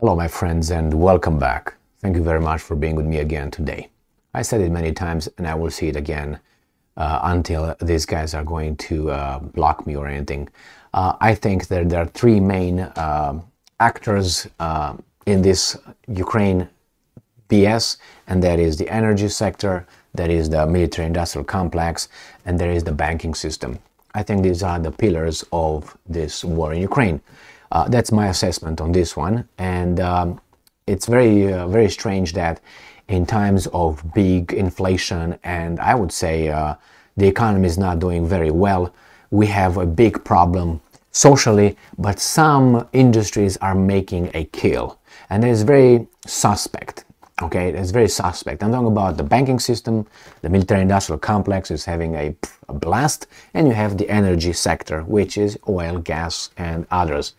Hello, my friends, and welcome back. Thank you very much for being with me again today. I said it many times, and I will say it again until these guys are going to block me or anything. I think that there are three main actors in this Ukraine BS, and that is the energy sector, that is the military-industrial complex, and there is the banking system. I think these are the pillars of this war in Ukraine. That's my assessment on this one, and it's very strange that in times of big inflation, and I would say the economy is not doing very well, we have a big problem socially, but some industries are making a kill, and that is very suspect. Okay, it's very suspect. I'm talking about the banking system, the military-industrial complex is having a blast, and you have the energy sector, which is oil, gas, and others.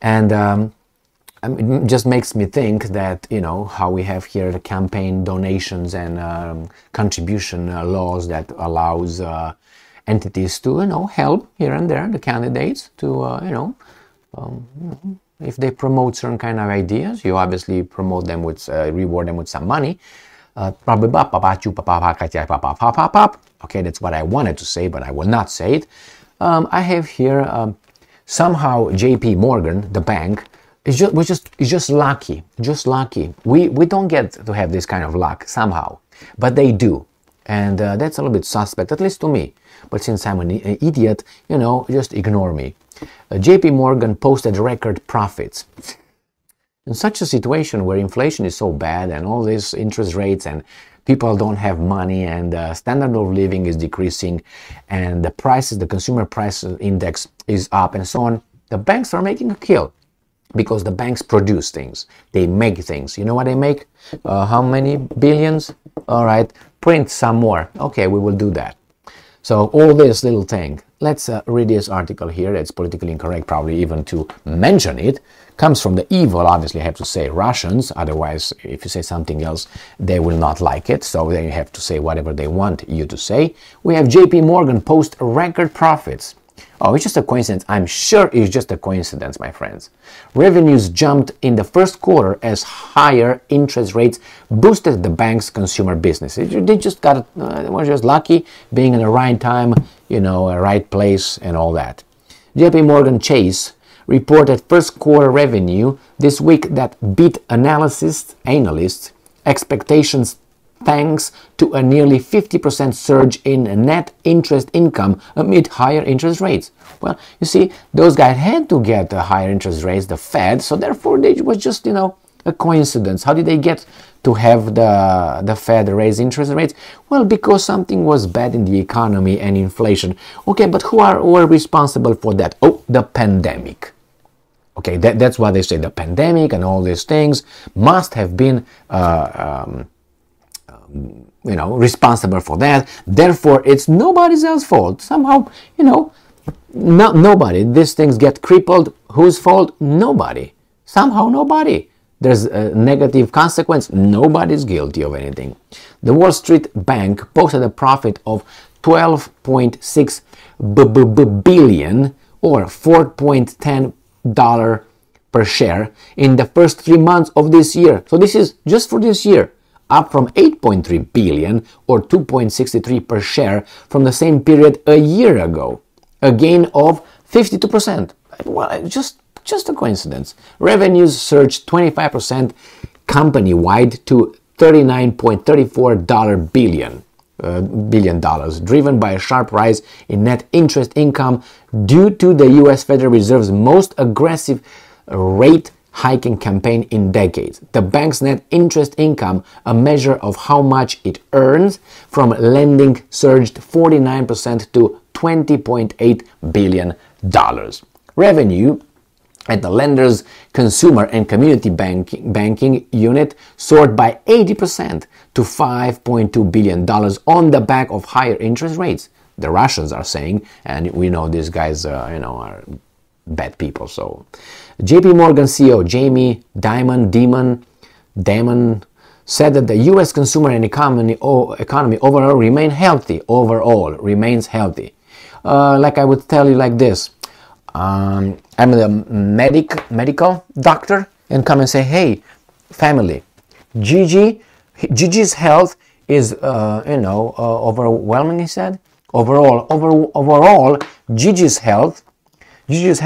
And it just makes me think that, you know, how we have here the campaign donations and contribution laws that allows entities to, you know, help here and there the candidates to, if they promote certain kind of ideas, you obviously promote them with, reward them with some money. Okay, that's what I wanted to say, but I will not say it. I have here somehow JP Morgan, the bank, is just lucky, We don't get to have this kind of luck somehow, but they do, and that's a little bit suspect, at least to me. But since I'm an idiot, you know, just ignore me. JP Morgan posted record profits. In such a situation where inflation is so bad and all these interest rates and people don't have money and the standard of living is decreasing and the prices, the consumer price index is up and so on, the banks are making a kill because the banks produce things. They make things. You know what they make? How many billions? All right, print some more. Okay, we will do that. So all this little thing, let's read this article here. It's politically incorrect probably even to mention it. Comes from the evil, obviously I have to say, Russians. Otherwise, if you say something else, they will not like it. So then you have to say whatever they want you to say. We have JP Morgan post record profits. Oh, it's just a coincidence. I'm sure it's just a coincidence, my friends. Revenues jumped in the first quarter as higher interest rates boosted the bank's consumer business. They just were just lucky being in the right time, you know, a right place and all that. JP Morgan Chase reported first quarter revenue this week that beat analysts' expectations thanks to a nearly 50% surge in net interest income amid higher interest rates. Well, you see, those guys had to get higher interest rates, the Fed, so therefore it was just, you know, a coincidence. How did they get to have the Fed raise interest rates? Well, because something was bad in the economy and inflation. Okay, but who were responsible for that? Oh, the pandemic. Okay, that's why they say the pandemic and all these things must have been you know, responsible for that. Therefore, it's nobody's else's fault. Somehow, you know, nobody. These things get crippled. Whose fault? Nobody. Somehow, nobody. There's a negative consequence. Nobody's guilty of anything. The Wall Street Bank posted a profit of $12.6 billion or $4.10 per share in the first 3 months of this year. So this is just for this year, up from 8.3 billion or 2.63 per share from the same period a year ago, a gain of 52%. Well, just a coincidence. Revenues surged 25% company-wide to $39.34 billion, driven by a sharp rise in net interest income due to the U.S. Federal Reserve's most aggressive rate hiking campaign in decades. The bank's net interest income, a measure of how much it earns from lending, surged 49% to $20.8 billion. Revenue at the lender's consumer and community banking unit soared by 80% to $5.2 billion on the back of higher interest rates. The Russians are saying, and we know these guys, are bad people. So, JP Morgan CEO Jamie Dimon said that the U.S. consumer and economy overall remains healthy. Like I would tell you like this, I'm a medical doctor, and come and say, hey, family, Gigi's health is, overwhelming, he said. Overall, Gigi's health is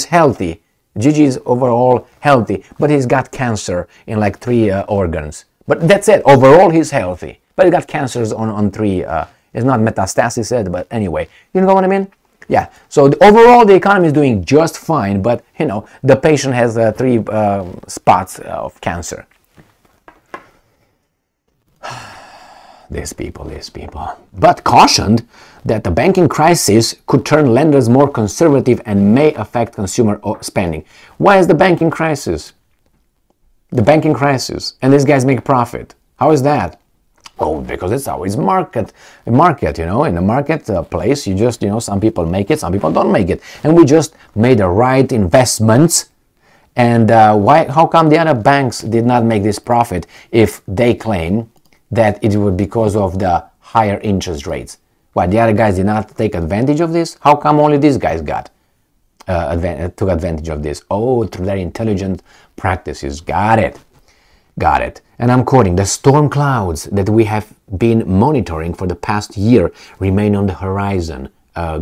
healthy. Gigi is overall healthy, but he's got cancer in like 3 organs. But that's it. Overall, he's healthy, but he got cancers on 3. It's not metastasis, said, but anyway, you know what I mean? Yeah. So overall, the economy is doing just fine, but the patient has 3 spots of cancer. These people. But cautioned that the banking crisis could turn lenders more conservative and may affect consumer spending. Why is the banking crisis? The banking crisis, and these guys make profit. How is that? Oh, because it's always market. In the marketplace, you just, some people make it, some people don't make it. And we just made the right investments. And how come the other banks did not make this profit if they claim that it was because of the higher interest rates? Why, the other guys did not take advantage of this? How come only these guys took advantage of this? Oh, through their intelligent practices. Got it. And I'm quoting, the storm clouds that we have been monitoring for the past year remain on the horizon,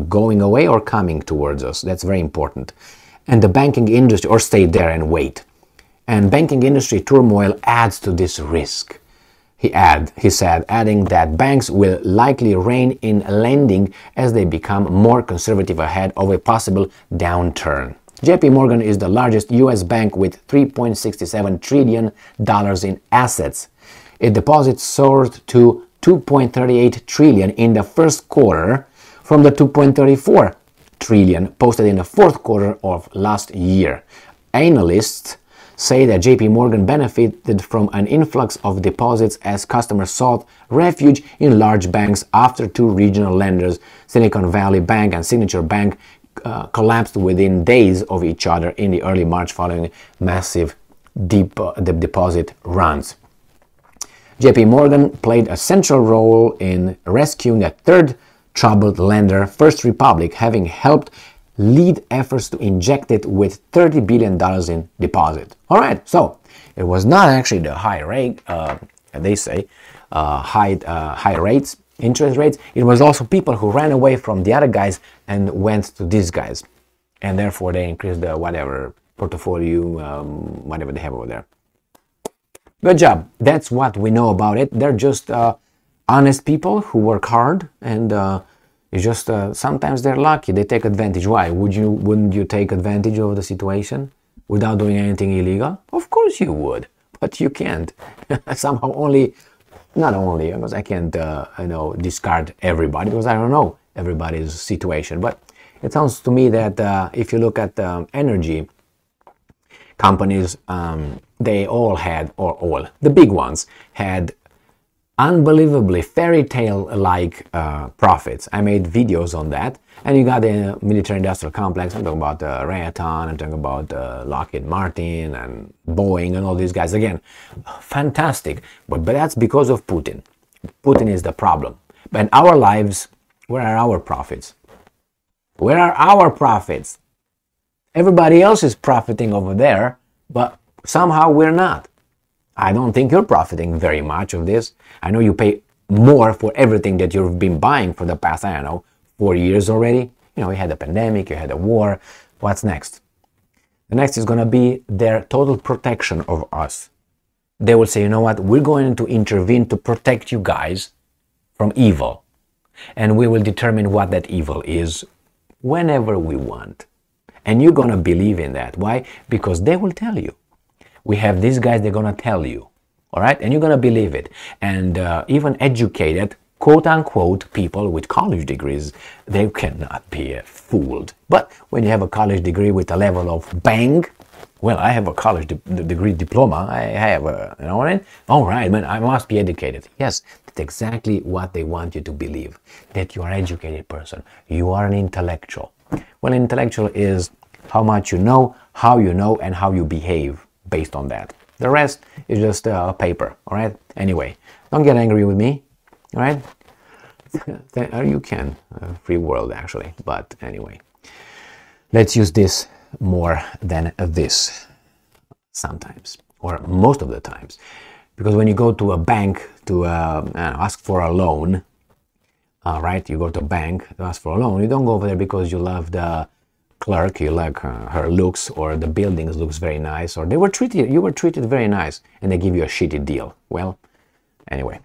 going away or coming towards us. That's very important. And the banking industry, or stay there and wait. And banking industry turmoil adds to this risk. He said, adding that banks will likely rein in lending as they become more conservative ahead of a possible downturn. JP Morgan is the largest U.S. bank with $3.67 trillion in assets. Its deposits soared to $2.38 trillion in the first quarter from the $2.34 trillion posted in the fourth quarter of last year. Analysts say that JP Morgan benefited from an influx of deposits as customers sought refuge in large banks after 2 regional lenders, Silicon Valley Bank and Signature Bank, collapsed within days of each other in the early March following massive deposit runs. JP Morgan played a central role in rescuing a third troubled lender, First Republic, having helped lead efforts to inject it with $30 billion in deposit. All right, so it was not actually the high rate, they say, high rates, interest rates. It was also people who ran away from the other guys and went to these guys, and therefore they increased the whatever portfolio, whatever they have over there. Good job. That's what we know about it. They're just honest people who work hard, and it's just sometimes they're lucky. They take advantage. Why? Wouldn't you take advantage of the situation without doing anything illegal? Of course you would, but you can't. Somehow not only because I can't discard everybody, because I don't know everybody's situation. But it sounds to me that if you look at energy companies, they all had, or all the big ones had, unbelievably fairy tale like profits. I made videos on that, and you got the military industrial complex. I'm talking about Raytheon, I'm talking about Lockheed Martin and Boeing and all these guys. Again, fantastic, but that's because of Putin. Putin is the problem. But in our lives, where are our profits? Where are our profits? Everybody else is profiting over there, but somehow we're not. I don't think you're profiting very much of this. I know you pay more for everything that you've been buying for the past, 4 years already. You had a pandemic, you had a war. What's next? The next is going to be their total protection of us. They will say, you know what, we're going to intervene to protect you guys from evil. And we will determine what that evil is whenever we want. And you're going to believe in that. Why? Because they will tell you. We have these guys, they're going to tell you, all right? And you're going to believe it. And even educated, quote-unquote, people with college degrees, they cannot be fooled. But when you have a college degree with a level of bang, well, I have a college degree diploma. I have a, you know what I mean? All right, man, I must be educated. Yes, that's exactly what they want you to believe, that you are an educated person. You are an intellectual. Well, intellectual is how much you know, and how you behave. Based on that. The rest is just a paper, all right? Anyway, don't get angry with me, all right? You can, free world actually, but anyway. Let's use this more than this. sometimes, or most of the times. Because when you go to a bank to ask for a loan, right, you go to a bank to ask for a loan, you don't go over there because you love the clerk, you like her looks, or the buildings looks very nice, or you were treated very nice, and they give you a shitty deal. Well, anyway,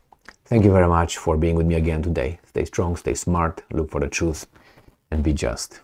thank you very much for being with me again today. Stay strong, stay smart, look for the truth, and be just.